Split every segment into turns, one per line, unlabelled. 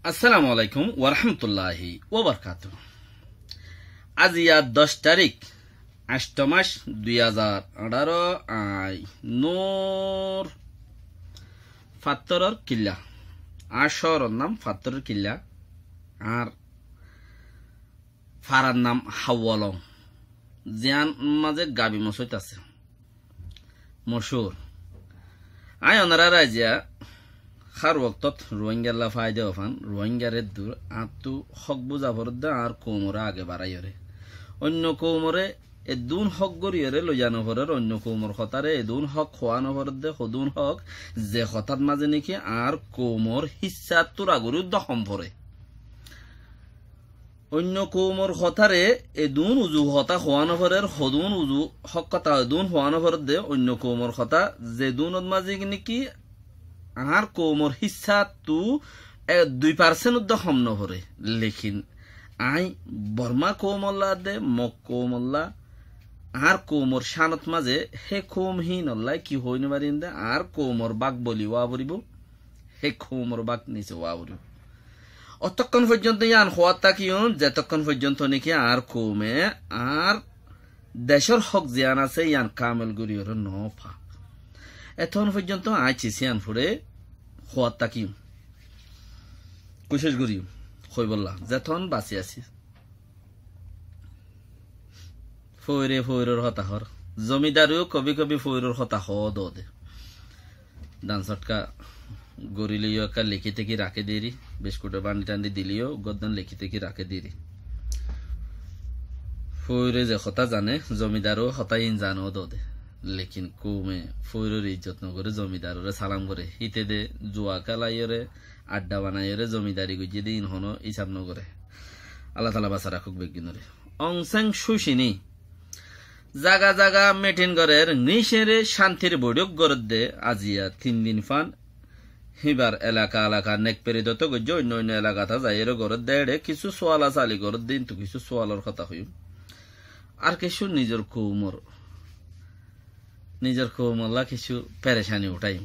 আসসালামু আলাইকুম ওয়া রাহমাতুল্লাহি ওয়া বারাকাতুহু। আজ 10 তারিখ 8 মাস 2018 আই নূর ফাত্তরর কিল্লা আশরর নাম ফাত্তরর কিল্লা আর ফারার নাম হাওয়ালং জিয়ান মাঝে গাবি মসজিদ আছে মশহুর আই ওনারা রাজিয়া খার ওয়াক্তত রোহিঙ্গাল্লা ফায়দা ওফান রোহিঙ্গারে দূর আতু হক বুঝা ভরদা আর কোমরে আগে বাড়াইরে অন্য কোমরে এদুন হক গরিয়রে লইয়ানো ভরের অন্য কোমর খতারে এদুন হক খোয়ানো ভরদে হদুন হক যে খতার মাঝে নাকি আর কোমর হিস্সা তুরা গরু দখম ভরে অন্য কোমর খতারে এদুন উজু হতা খোয়ানো ভরের হদুন উজু হক কথা এদুন খোয়ানো ভরদ দে অন্য কোমর খতা যে দুনত মাঝে নাকি আর কোমর হিসা তু 2% দখম নহরে লেকিন আই বর্মা কোমল্লা দে মক কোমল্লা আর কোমর শানত মাঝে হে কোমহীন অল্লাই কি হইনে পারিন দে আর কোমর বাক বলি ওয়া বরিব হে কোমর বাক নিচে ওয়া বরিব অতক্ষণ পর্যন্ত ইয়ান হওয়ার তাকিও যেতক্ষণ পর্যন্ত নাকি আর কোমে আর দেশের হক জিয়ান আছে ইয়ান কামেল গরিয়র নফা এখন পর্যন্ত আইছি সিয়ান ফুরে হওয়ার তাকি কোশিশ করি হই বললা যেতন বাঁচি আছি ফৈরের হতাহর জমিদারিও কবি কবি ফৈরের হতা দে ডান চটকা গরিলিও একা লিখি থেকে রাখে দিরি বিস্কুটের বান্ডি টান্ডি দিলিও গদ্দান লিখি থেকে রাখে দিরি ফৈরে যে হতা জানে জমিদারও হতাই জানো দে লেকিন কুমে ফৈরের ইজ্জত নগরে জমিদারে সালাম করে হিতে দে জুয়া খেলাইরে আড্ডা বানাইরে জমিদারি গুজিয়ে দিন হন ইসাব নগরে আল্লাহ তালা বাসা রাখুক বেগিনরে অংসাং সুশিনী জাগা জাগা মেটিন গরের নিশেরে শান্তির বৈঠক গরদ দে আজিয়া 3 দিন ফান হিবার এলাকা এলাকা নেক পেরিদত গজ্য অন্য অন্য এলাকাটা যাইয়ের গরদ দেড়ে কিছু সোয়ালা চালি গরদ দিন তো কিছু সোয়ালার কথা হইম আর কিছু নিজের কৌমল্লা কিছু পেরেশানি উঠাই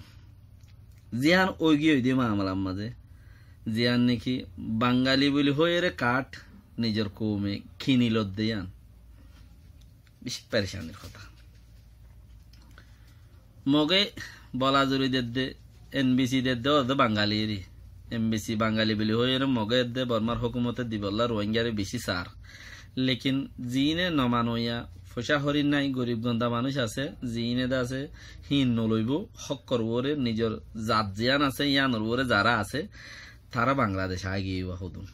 জিয়ান ওই গিয়ে দিয়ে মামলার মাঝে জিয়ান নাকি বাঙালি বলি হয়ে রে কাঠ নিজের কৌমে খিনিল দিয়ান বেশি পেরেশানির কথা মগে বলা জুড়ি দে এনবিসি দে বাঙালিরই এমবিসি বাঙালি বলি হয়ে রে মগে দে বর্মার হুকুমতে দিবল্লা রোহিঙ্গারে বেশি সার লেকিন জিনে নমানইয়া পয়সা হরিণ নাই গরিব গন্ধা মানুষ আছে জিনে আছে হিন নলইব হক করবরে নিজের জাত জিয়ান আছে ইয়ানোর ওরে যারা আছে তারা বাংলাদেশ আগিয়ে হদুন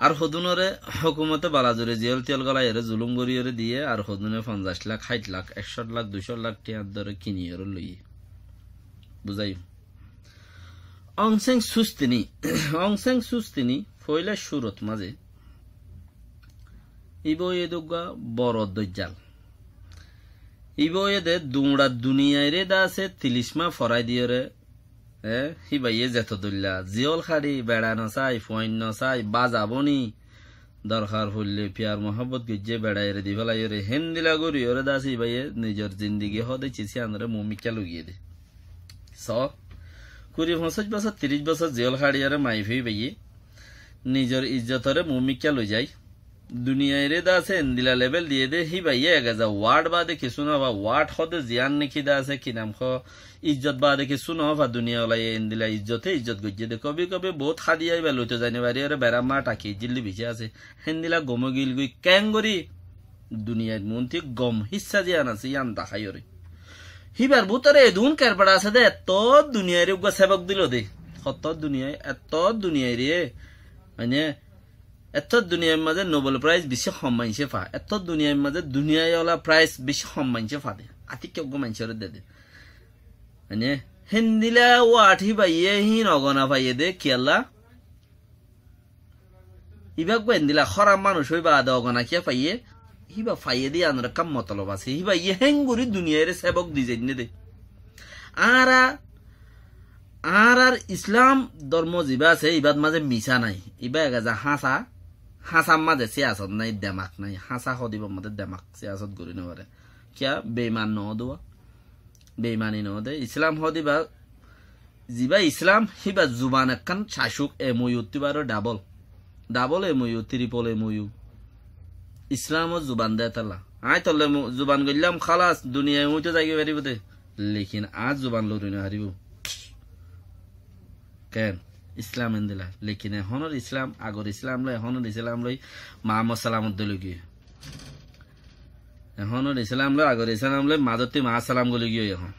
আর হদুনরে হুকুমতে বালাজুরে জিয়ল তেল গলাই জুলুম গরিয়রে দিয়ে আর হদুনে 50 লাখ 60 লাখ 100 লাখ 200 লাখ টিয়ার দরে কিনিয়ে লইয়ে বুঝাই অংসেং সুস্তিনি ফইলা সুরত মাঝে ইবয়ে দুগা বড় দজ্জাল ইবয়ে দে দুমড়া দুনিয়ায় রে দাসে 30 মা ফরাই দিয়ে রে হিবাইয়ে যেত দুল্লা জিয়ল খাড়ি বেড়ানো চাই ফইন চাই বাজাবনি দরকার হইলে পিয়ার মোহাম্মত গিয়ে বেড়াই রে দিবেলাই রে হেন্দিলা গরি ওরে দাস ইবাইয়ে নিজের জিন্দিগি হদে চিছি আনরে মমিকা লুগিয়ে দে 20-25 বছর 30 বছর জিয়ল খাড়ি আরে মাইফি বাইয়ে নিজের ইজ্জতরে মমিকা লই যায় দুনিয়ায় রে দাসে এন্দিলা লেভেল দিয়ে দে হি ভাইয়ে গেজা ওয়ার্ড বাদে কিছু না বা ওয়ার্ড হদে জিয়ান নাকি দাসে কি নাম খ ইজ্জত বাদে কিছু না বা দুনিয়া ওলাই এন্দিলা ইজ্জতে ইজ্জত গজ্জে দে কবি কবি বহুত খাদিয়াই বা লইতে জানি বাড়ি আরে বেড়ামা টাকি জিল্লি বিছে আছে হেন্দিলা গম গিল গুই ক্যাঙ্গরি দুনিয়ার মন্ত্রী গম হিস্সা জিয়ান আছে ইয়ান দেখাই রে হিবার বুতরে দুন কারপাড়া আছে দে এত দুনিয়ার উগা সেবক দিল দে কত দুনিয়ায় এত দুনিয়ায় রে মানে এত দুনিয়ার মাঝে নোবেল প্রাইজ বেশি সম্মানছে ফা এত দুনিয়ার মাঝে দুনিয়াওয়ালা প্রাইজ বেশি সম্মানছে ফা দে আতি কেউ মানুষের দে মানে হিন্দিলা ও আঠি পাইয়ে হি নগনা পাইয়ে দে কিয়াল্লা ইবা হিন্দিলা খরাম মানুষ হইবা আদা অগনা কিয়া পাইয়ে হিবা পাইয়ে দিয়ে আনরা কাম মতলব আছে হিবা ইয়ে হেঙ্গুরি দুনিয়ার সেবক দিজে দে আর ইসলাম ধর্ম যিবা আছে ইবাদ মাঝে মিছা নাই ইবা এগাজা হাসার মাঝে সিয়াসত নাই দেমাক নাই হাসা সদিব মাঝে দেমাক সিয়াসত করি নপারে কিয়া বেইমান ন দোয়া বেইমানি ন দে ইসলাম সদিবা জিবা ইসলাম হিবা জুবান একখান শাসক এমইউ তিবারো ডাবল এমইউ ট্রিপল এমইউ ইসলাম ও জুবান দেয় তালা আয় তলে জুবান গইলাম খালাস দুনিয়ায় মুইতে যাইগে পারিব দে লেকিন আজ জুবান লরি না হারিব কেন ইসলাম এন্দিলা লেকিন এখনর ইসলাম আগর ইসলাম লই এখনর ইসলাম লই মুহাম্মদ সালামত দলি গিয়ে এখনর ইসলাম লই আগর ইসলাম লই মাদতি মা সালাম গলি গিয়ে এখন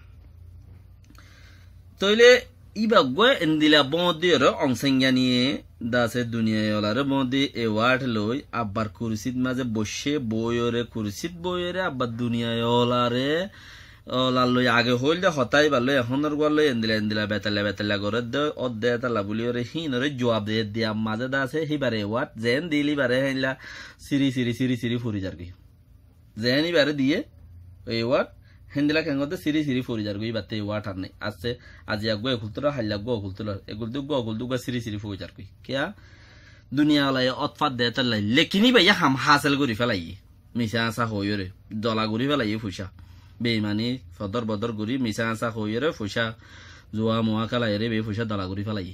তইলে ইবা গয় এন্দিলা বদির অংসংজ্ঞা নিয়ে দাসে দুনিয়ায় ওলারে বদি এওয়ার্ড লই আব্বার কুরসিত মাঝে বসে বইরে আব্বার দুনিয়ায় ওলারে ওলার লই আগে হইল দে হতাই বালো এখনর গল এন্দিলা বেতালা করে দে অদ্দে তালা বলি ওরে হিনরে জবাব দে দিয়া মাঝে দাসে হিবারে এওয়ার্ড জেন দিলি বারে হেলা সিরি ফুরি যার কি জেন ইবারে দিয়ে এওয়ার্ড হেন্দিলা কেঙ্গতে সিরি ফুরি যার গই বাতে এওয়ার্ড আর নাই আছে আজি আগো একুলতরা হাইলা গো একুলতরা এগুলদুগা সিরি ফুরি যার কই কিয়া দুনিয়া লাই অতফাত দে তালাই লেকিনি ভাইয়া হাম হাসিল করি ফেলাই মিছা আসা হইরে দলা করি ফেলাই ফুসা বেইমানি ফদর বদর করি মিছা আসা হইরে ফুসা জোয়া মোয়া কালাই রে বে ফুসা দলা করি ফেলাই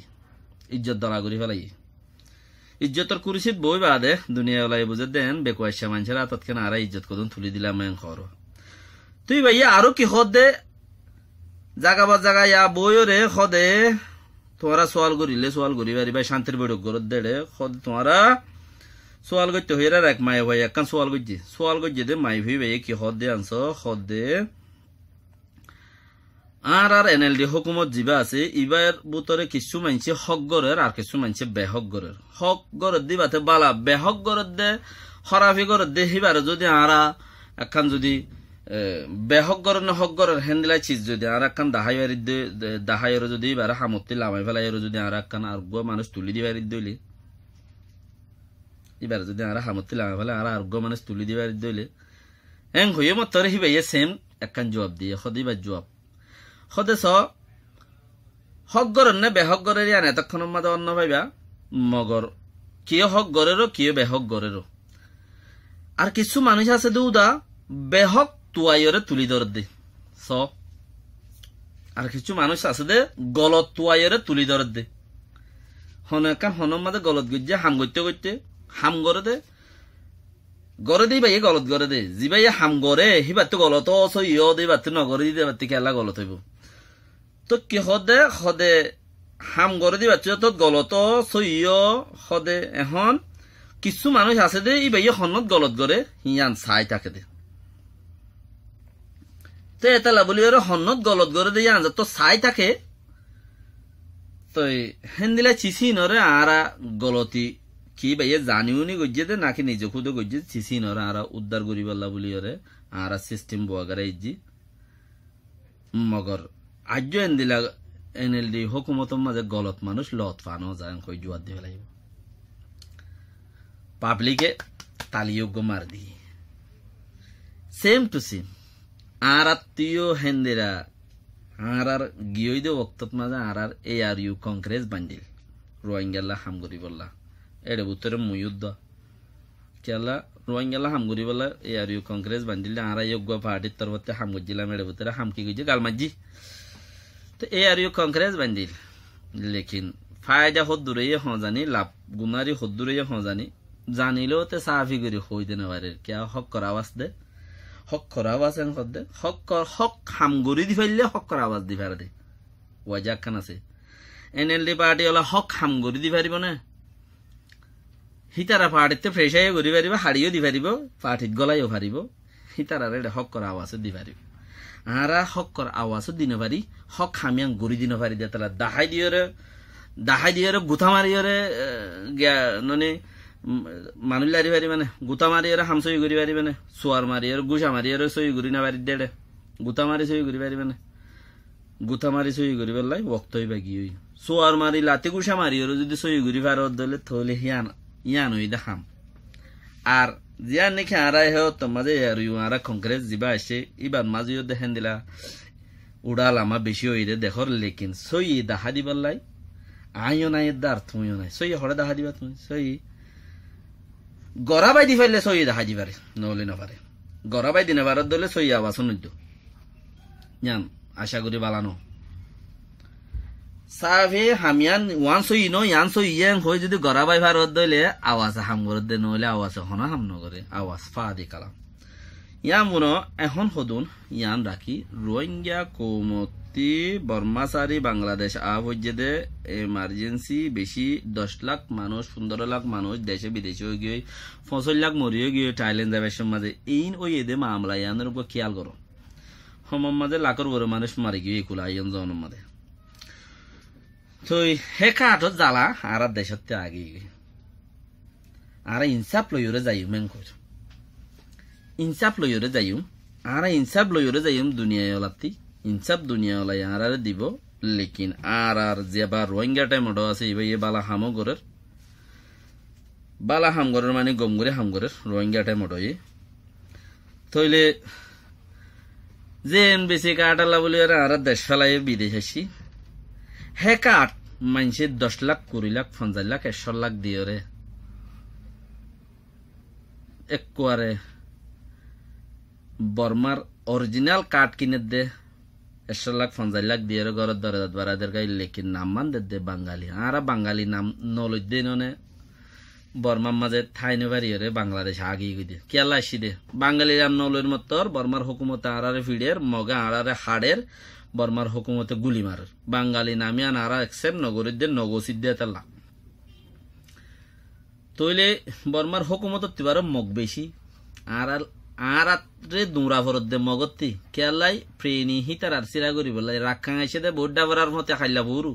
ইজ্জত দলা করি ফেলাই ইজ্জতর কুরসিত বই বাদে দুনিয়া লাই বুঝে দেন বেকুয়াশা মানুষের আতত কেন আর ইজ্জত কদন তুলি দিলাম মেন খর তুই ভাইয়া আরো কি হদে জাগা ইয়া বইও রে হদে তোমারা সোয়াল করি বারি ভাই শান্তির বৈঠক গরত দেড়ে হদ তোমারা সোয়াল করতে হইরা রাখ মাই ভাই একখান সোয়াল করছে দে মাই ভাই ভাই কি হদে আনছ হদে আর এনএলডি হুকুমত জিবা আছে ইবার বুতরে কিছু মানছে হক গরের আর কিছু মানছে বেহক গরের হক গরত দিবাতে বালা বেহক গরত দে হরাফি গরত দে হিবার যদি আরা একখান যদি বেহক গরের না হক গরের হ্যান্ডেলাই চিজ যদি আর একখান দাহাইয়ের যদি এবার হামতি লামাই ফেলাই যদি আর একখান আর মানুষ তুলি দিবার দইলে এবার যদি আর হামতি লামাই ফেলে আর মানুষ তুলি দিবার দইলে এং হইয়ে মতরে হিবাইয়ে সেম একখান জবাব দিয়ে সদিবার জবাব সদে স হক গরের না বেহক গরের আন এতক্ষণ মাঝে অন্য ভাইবা মগর কিয় হক গরেরও কিয় বেহক গরেরও আর কিছু মানুষ আছে দুদা বেহক তুয়াইরে তুলি ধর দে স আর কিছু মানুষ আছে দে গলত তুয়াইরে তুলি ধর দে হনকান হনম মাঝে গলত গজ্জে হাম করতে হাম করে দে গড়ে দিই ভাই গলত গড়ে দে জি ভাই হাম গড়ে হিবার তো গলত ইয় দে বাত নগরে দিতে বাতি খেলা গলত হইব তো কি হদে হাম গড়ে দিবা তো গলত ইয় হদে এখন কিছু মানুষ আছে দে ই ভাই হনত গলত গড়ে হিয়ান চাই থাকে দে তো এটা বলি হনত গলত গড়ে দিয়ে আনজা তো চাই থাকে তো হেন্দিলা চিচি নরে আরা গলতি কি ভাইয়ে জানিও নি গজ্জে দে নাকি নিজে খুদ গজ্জে চিচি নরে আরা উদ্ধার করি বললা বলি আরা সিস্টেম বোয়াগারে ইজি মগর আজ্য এন্দিলা এনএলডি হুকুমত মাঝে গলত মানুষ লত ফানো যায় কই জুয়ার দিয়ে ফেলাইব পাবলিকে তালিয়োগ্য মার দি সেম টু সেম আর আত্মীয় হেন্দিরা আর গিয়ে দে বক্তত মাঝে আর ARU কংগ্রেস বান্ডিল রোহিঙ্গাল্লা হামগরি বললা এড়ে বুতরে মুয়ুদ্ধ কেলা রোহিঙ্গাল্লা হামগরি বললা ARU কংগ্রেস বান্ডিল আর যোগ্য পার্টির তরফতে হাম গজিলাম এড়ে বুতরে হামকি গজি গালমাজি তো ARU কংগ্রেস বান্ডিল লেকিন ফায়দা হদ দূরে জানি লাভ গুনারি হদ দূরে জানি জানিলেও তে সাফি করি হই দে না কে হক কর আওয়াজ দে হক কর আওয়াজ এন হদ দে হক হাম গরি দি ফেললে হক কর আওয়াজ দি পারে দে ওয়াজাক খান আছে এনএলডি পার্টি হলো হক হাম গরি দি পারিব না হিতারা পার্টিতে ফ্রেশাই গরি পারিব হাড়িও দি পারিব পার্টিত গলাইও পারিব হিতারারে হক কর আওয়াজ দি পারিব আরা হক কর আওয়াজ দিন পারি হক হামিয়াং গরি দিন পারি দে তালা দাহাই দিয়ে গুথা মারিয়রে মানে মানুষ লারি পারি মানে গুতা মারি হাম সই করি পারি মানে সোয়ার মারি গুসা মারি সই করি না পারি দে গুতা মারি সই করি পারি মানে গুতা মারি সই করি পেলাই বক্ত হইবা কি হই সোয়ার মারি লাতি গুসা মারি যদি সই করি পারত দলে থলে ইয়ান হই দেখাম আর জিয়ান নাকি আরাই হে তোমাদের আরা কংগ্রেস যা আসে ইবার মাঝেও দেখেন দিলা উড়াল আমার বেশি হই দে দেখর লেকিন সই দেখা দিবার লাই আইও নাই দার তুমিও নাই সই হরে দেখা দিবা তুমি সই গড়াবাই দি ফেললে সই দেখা দিবারে নহলে নপারে গড়াবাই দিনে বারত দলে সই আওয়াজ নদ্য জান আশা করি বালানো সাফে হামিয়ান ওয়ান সই নো ইয়ান সই ইয়ান হই যদি গরাবাই ভারত দইলে আওয়াজ হাম করে দে নইলে আওয়াজ হনা হাম নগরে আওয়াজ ফাদি কালাম ইয়ান মনো এখন হদুন ইয়ান রাখি রোহিঙ্গা কৌমতি বর্মাচারী বাংলাদেশ আবজেদে এমার্জেন্সি বেশি 10 লাখ মানুষ 15 লাখ মানুষ দেশে বিদেশে হয়ে গিয়ে 50 লাখ মরিয়ে গিয়ে থাইল্যান্ড যাবে মাঝে এইন ওই এদে মামলা ইয়ানের উপর খেয়াল করো হমম মাঝে লাখর বড় মানুষ মারি গিয়ে কুলা ইয়ান জনের মাঝে তো হে কাঠত জ্বালা আর দেশতে আগে আর ইনসাফ লইরে যাই মেন কর ইনসাফ লইরে যাইম আর ইনসাফ লইরে যাইম দুনিয়ায় ওলাতি ইনসাফ দুনিয়া ওলাই আর দিব লেকিন আর যেবা রোহিঙ্গা টাইম ওটা আছে এবার বালা হামো গরের বালা হাম গরের মানে গম করে হাম গরের রোহিঙ্গা টাইম ওটা তইলে যে বেশি কাটালা বলি আর দেশ ফেলাই বিদেশ আসি হে কাঠ মানুষের 10 লাখ 20 লাখ 50 লাখ 100 লাখ দিয়ে রে একবারে বর্মার অরিজিনাল কাঠ কিনে দে 100 লাখ 50 লাখ দিয়ে রে ঘরের দরজাত বাড়াদের গাই লেকিন নাম মান দে বাঙালি আর বাঙালি নাম নলই দে ননে বর্মার মাঝে থাইনে বাড়ি রে বাংলাদেশ আগে গিয়ে কেলা আসি দে বাঙালি নাম নলইর মতর বর্মার হুকুমতে আড়ারে ফিডের মগা আড়ারে হাড়ের বর্মার হুকুমতে গুলি মারের বাঙালি নামিয়া নারা একসেপ্ট নগরীদের নগসিদ দিয়ে তাল্লা তইলে বর্মার হুকুমত তিবার মগ বেশি আর রে দুরা ভরত দে মগতি কেলাই প্রেনি হিতার আর সিরা করি বলাই রাখাং আইসে দে বোড্ডা ভরার মতে খাইলা বুরু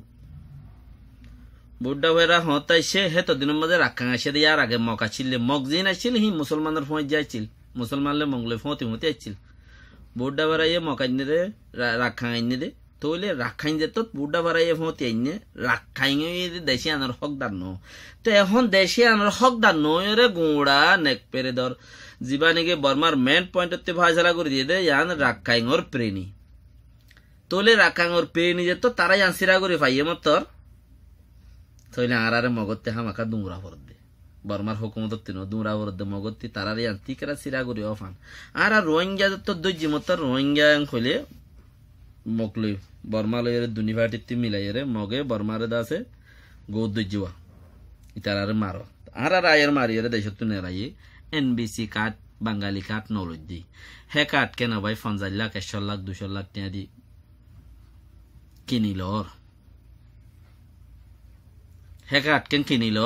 বোড্ডা ভরা হতাইছে হেতো দিনের মধ্যে রাখাং আইসে দে আর আগে মগ আছিল মগ জিন আসছিল হি মুসলমানের ফোঁজ যাইছিল মুসলমানলে মঙ্গলে ফোঁতি মতে আসছিল বোড্ডা বাড়াইয়ে মকাইনে দে রাখাং আইনে দে তইলে রাখাইন যে তো বুড্ডা বাড়াইয়ে ফোঁতি আইনে রাখাইন দেশে আনার হকদার ন তো এখন দেশে আনার হকদার নয় রে গুঁড়া নেক পেরে ধর জীবানিকে বর্মার মেন পয়েন্টতে ফাইসলা করে দিয়ে দে ইয়ান রাখাইঙর প্রেণী তইলে রাখাইঙর প্রেণী যে তো তারাই আনসিরা করে পাইয়ে মতর তইলে আরারে মগতে হামাকা দুমরা ভর দে বর্মার হুকুমত তিন দুমরা ভর দে মগতি তারারে আনতি কেরা সিরা করে অফান আর রোহিঙ্গা তো দজ্জি মতর রোহিঙ্গা হইলে মকলই বর্মা লইরে দুনিভাটিতে মিলাইরে মগে বর্মারে দাসে গো দজ্জিওয়া ইতারারে মারো আর আয়ের মারিয়ে দেশত নেরাই এনবিসি কার্ড বাঙালি কার্ড নলই দি হে কার্ড কেন ভাই 50 লাখ 100 লাখ 200 লাখ টাকা দি কিনিল হে কার্ড কেন কিনিল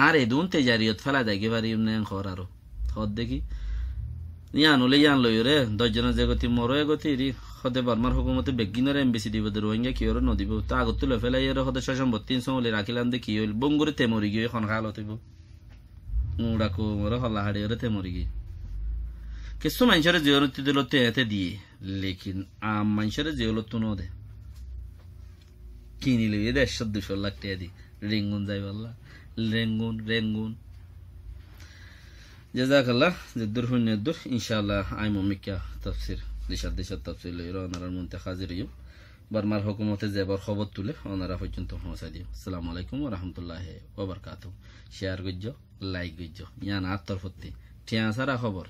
আর এদুন তেজারিয়ত ফেলা দেখি পারি উন্নয়ন খর আরো হদ দেখি ইয়ান হলে ইয়ান লই রে 10 জনের যে গতি মরো এগতি রি হদে বর্মার হুকুমতে বেগিনের এমবিসি দিব রোহিঙ্গা কি ওরে নদিব তা আগত তুলে ফেলাই এর হদে সম্পত্তি 300 হলে রাখিলাম দে কি হইল বঙ্গুরে তে মরি গিয়ে এখন খাল হইব মুড়াকো মরে হল্লা হাড়ি ওরে তে মরি গিয়ে কিছু মানুষের জিওরতি দিল তে দিয়ে লেকিন আম মানুষের জিওলত তো নদে কিনিলে 150-200 লাখ টাকা দি রেঙ্গুন যাই বললা রেঙ্গুন জাযাকাল্লাহ জদ্দুর হুন্নাদুর ইনশাআল্লাহ আইমো মিকা তাফসীর দেশার তাফসীর লইরা ওনারার মধ্যে হাজির হইম বর্মার হুকুমতে যেবার খবর তুলে ওনারা পর্যন্ত পৌঁছাই দিও আসসালামু আলাইকুম ওয়া রাহমাতুল্লাহি ওয়া বারাকাতুহু শেয়ার গজ্জ লাইক গজ্জ ইয়ান আত্তর ফতি ঠিয়া সারা খবর